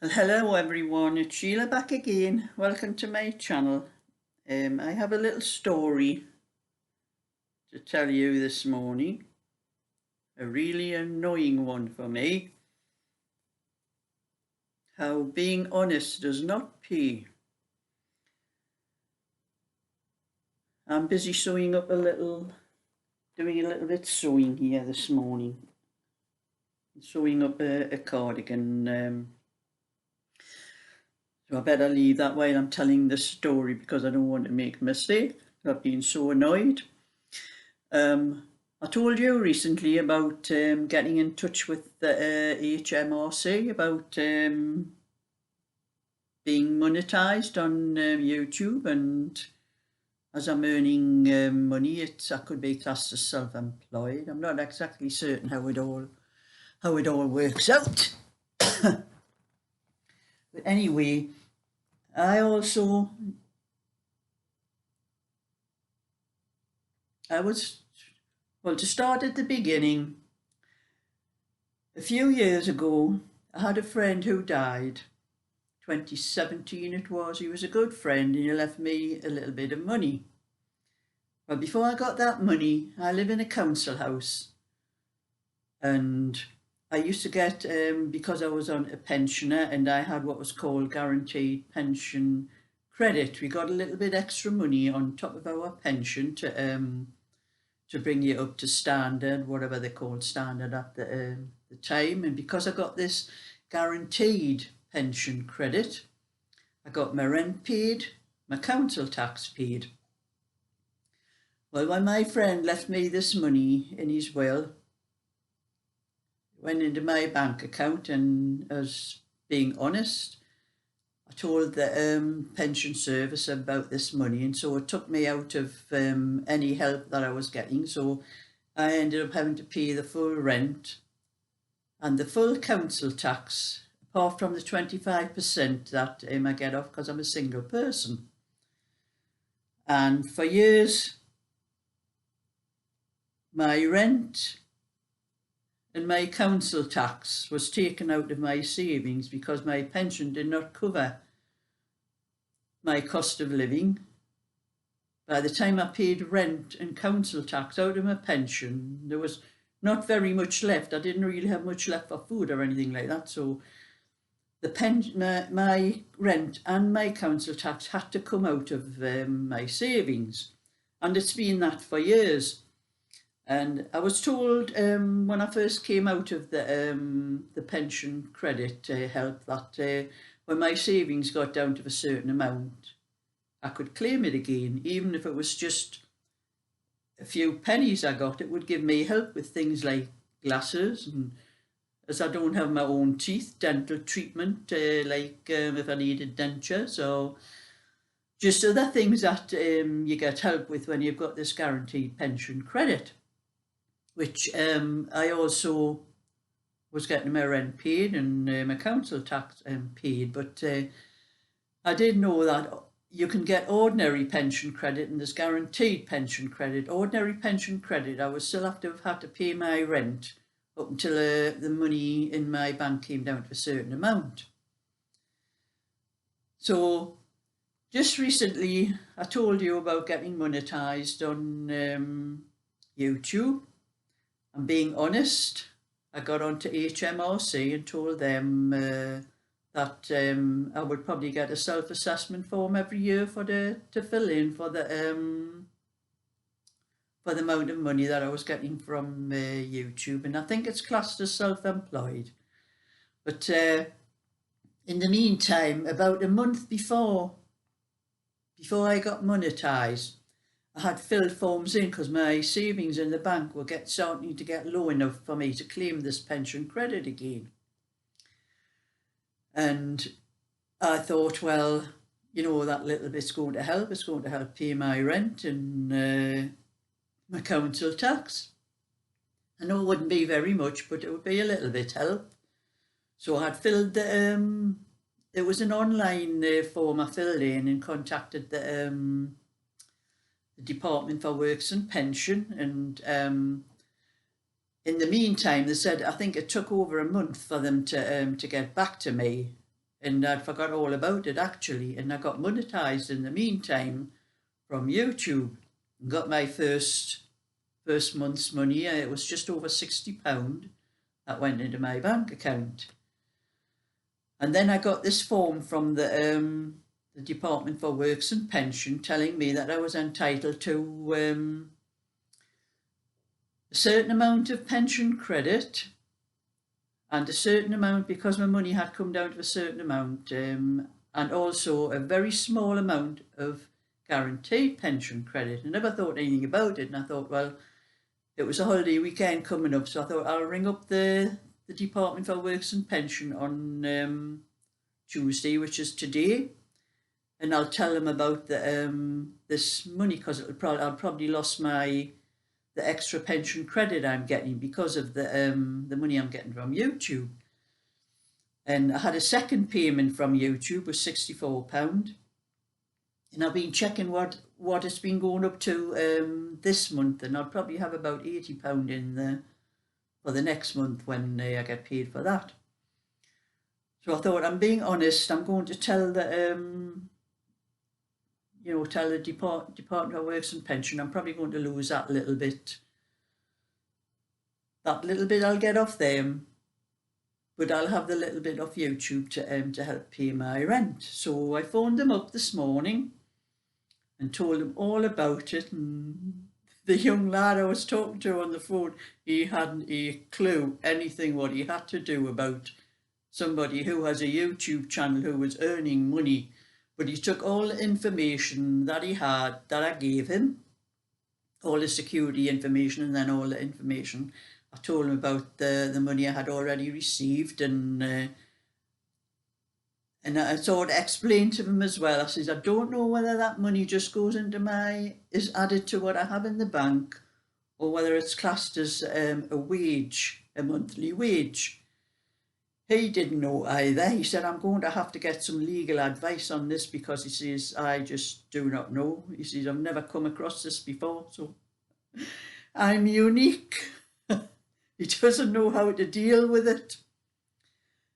Well, hello everyone, it's Sheila back again. Welcome to my channel. I have a little story to tell you this morning. A really annoying one for me. How being honest does not pay. I'm busy doing a little bit sewing here this morning. Sewing up a cardigan. So I better leave that while I'm telling the story because I don't want to make a mistake. I've been so annoyed. I told you recently about getting in touch with the HMRC about being monetized on YouTube, and as I'm earning money, I could be classed as self-employed. I'm not exactly certain how it all works out. But anyway, well, to start at the beginning, a few years ago, I had a friend who died. 2017 it was. He was a good friend and he left me a little bit of money. But before I got that money, I live in a council house. And I used to get, because I was on a pensioner and I had what was called guaranteed pension credit, we got a little bit extra money on top of our pension to bring you up to standard, whatever they called standard at the time. And because I got this guaranteed pension credit, I got my rent paid, my council tax paid. Well, when my friend left me this money in his will, it went into my bank account, and as being honest, I told the pension service about this money, and so it took me out of any help that I was getting. So I ended up having to pay the full rent and the full council tax, apart from the 25% that I get off because I'm a single person. And for years, my rent and my council tax was taken out of my savings because my pension did not cover my cost of living. By the time I paid rent and council tax out of my pension, there was not very much left. I didn't really have much left for food or anything like that. So my rent and my council tax had to come out of my savings. And it's been that for years. And I was told when I first came out of the pension credit help that when my savings got down to a certain amount, I could claim it again, even if it was just a few pennies I got. It would give me help with things like glasses, and as I don't have my own teeth, dental treatment, like if I needed dentures, or just other things that you get help with when you've got this guaranteed pension credit, which I also was getting my rent paid and my council tax paid. But I did know that you can get ordinary pension credit and there's guaranteed pension credit. Ordinary pension credit, I would still have had to pay my rent up until the money in my bank came down to a certain amount. So just recently, I told you about getting monetized on YouTube. And being honest, I got onto HMRC and told them that I would probably get a self-assessment form every year to fill in for the amount of money that I was getting from YouTube, and I think it's classed as self-employed. But in the meantime, about a month before I got monetized, I had filled forms in because my savings in the bank were starting to get low enough for me to claim this pension credit again. And I thought, well, you know, that little bit's going to help. It's going to help pay my rent and my council tax. I know it wouldn't be very much, but it would be a little bit help. So I had filled the, there was an online form I filled in and contacted the Department for Works and Pension, and in the meantime they said, I think it took over a month for them to get back to me and I'd forgot all about it actually, and I got monetized in the meantime from YouTube and got my first month's money. It was just over £60 that went into my bank account. And then I got this form from the Department for Works and Pension telling me that I was entitled to a certain amount of pension credit and a certain amount, because my money had come down to a certain amount, and also a very small amount of guaranteed pension credit. I never thought anything about it, and I thought, well, it was a holiday weekend coming up, so I thought I'll ring up the Department for Works and Pension on Tuesday, which is today, and I'll tell them about this money, because I'll probably lost the extra pension credit I'm getting because of the money I'm getting from YouTube. And I had a second payment from YouTube was £64, and I've been checking what it's been going up to this month, and I'll probably have about £80 in for the next month when I get paid for that. So I thought, I'm being honest, I'm going to tell the tell the Department of Works and Pension I'm probably going to lose that little bit. That little bit I'll get off them, but I'll have the little bit off YouTube to help pay my rent. So I phoned them up this morning and told them all about it. And the young lad I was talking to on the phone, he hadn't a clue anything what he had to do about somebody who has a YouTube channel who was earning money. But he took all the information that he had, that I gave him, all the security information, and then all the information I told him about the money I had already received, and I sort of explained to him as well. I says, I don't know whether that money just goes into is added to what I have in the bank, or whether it's classed as a wage, a monthly wage. He didn't know either. He said, I'm going to have to get some legal advice on this, because he says, I just do not know. He says, I've never come across this before, so I'm unique. He doesn't know how to deal with it.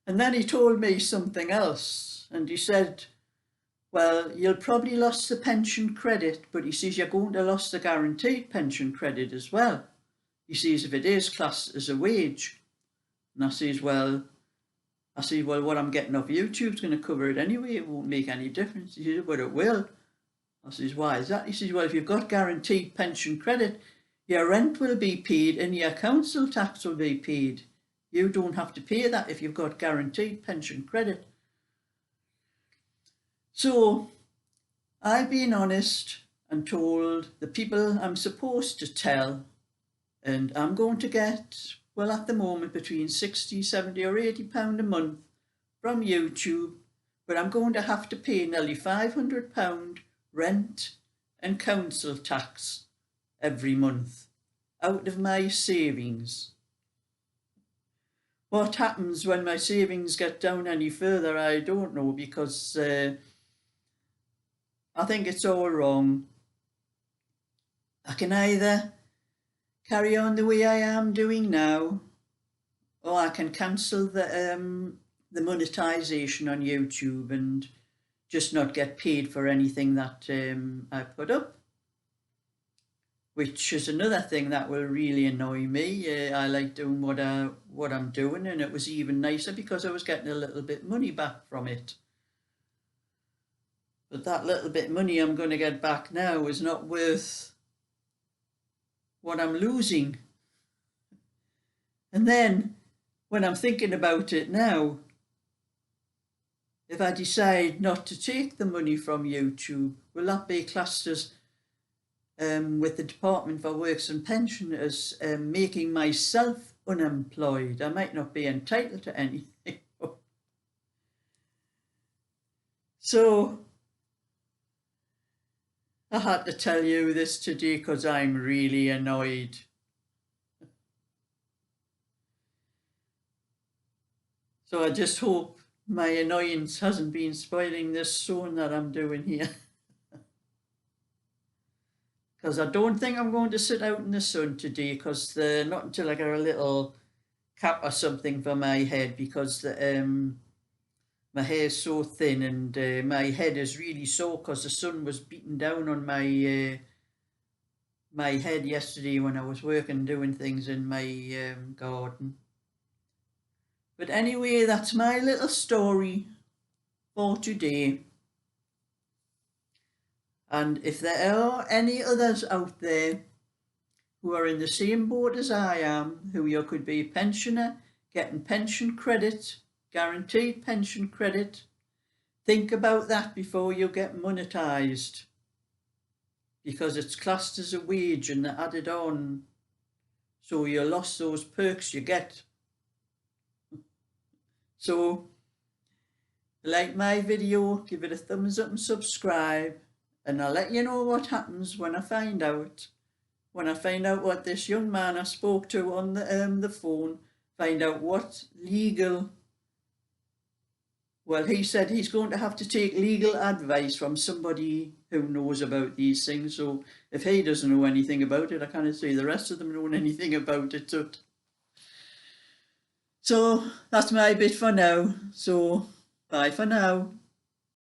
And then he told me something else, and he said, well, you'll probably lose the pension credit, but he says you're going to lose the guaranteed pension credit as well. He says, if it is classed as a wage. And I says, well, what I'm getting off YouTube's going to cover it anyway. It won't make any difference. He says, but it will. I says, why is that? He says, well, if you've got guaranteed pension credit, your rent will be paid and your council tax will be paid. You don't have to pay that if you've got guaranteed pension credit. So I've been honest and told the people I'm supposed to tell, and I'm going to get, well, at the moment, between 60, 70 or £80 a month from YouTube, but I'm going to have to pay nearly £500 rent and council tax every month out of my savings. What happens when my savings get down any further, I don't know, because I think it's all wrong. I can either carry on the way I am doing now, or I can cancel the monetization on YouTube and just not get paid for anything that I put up, which is another thing that will really annoy me. I like doing what I'm doing, and it was even nicer because I was getting a little bit money back from it. But that little bit money I'm going to get back now is not worth what I'm losing. And then when I'm thinking about it now, if I decide not to take the money from YouTube, will that be classed as with the Department for Works and Pension as making myself unemployed? I might not be entitled to anything. So I had to tell you this today because I'm really annoyed. So I just hope my annoyance hasn't been spoiling this sewing that I'm doing here. Because I don't think I'm going to sit out in the sun today, because not until I get a little cap or something for my head, because my hair's so thin, and my head is really sore because the sun was beating down on my head yesterday when I was working doing things in my garden. But anyway, that's my little story for today. And if there are any others out there who are in the same boat as I am, who you could be a pensioner, getting pension credit, guaranteed pension credit, think about that before you get monetized, because it's classed as a wage and they're added on, so you lost those perks you get. So, like my video, give it a thumbs up and subscribe, and I'll let you know what happens when I find out. When I find out what this young man I spoke to on the phone, find out what legal, well, he said he's going to have to take legal advice from somebody who knows about these things. So if he doesn't know anything about it, I can't see the rest of them knowing anything about it. So that's my bit for now. So bye for now.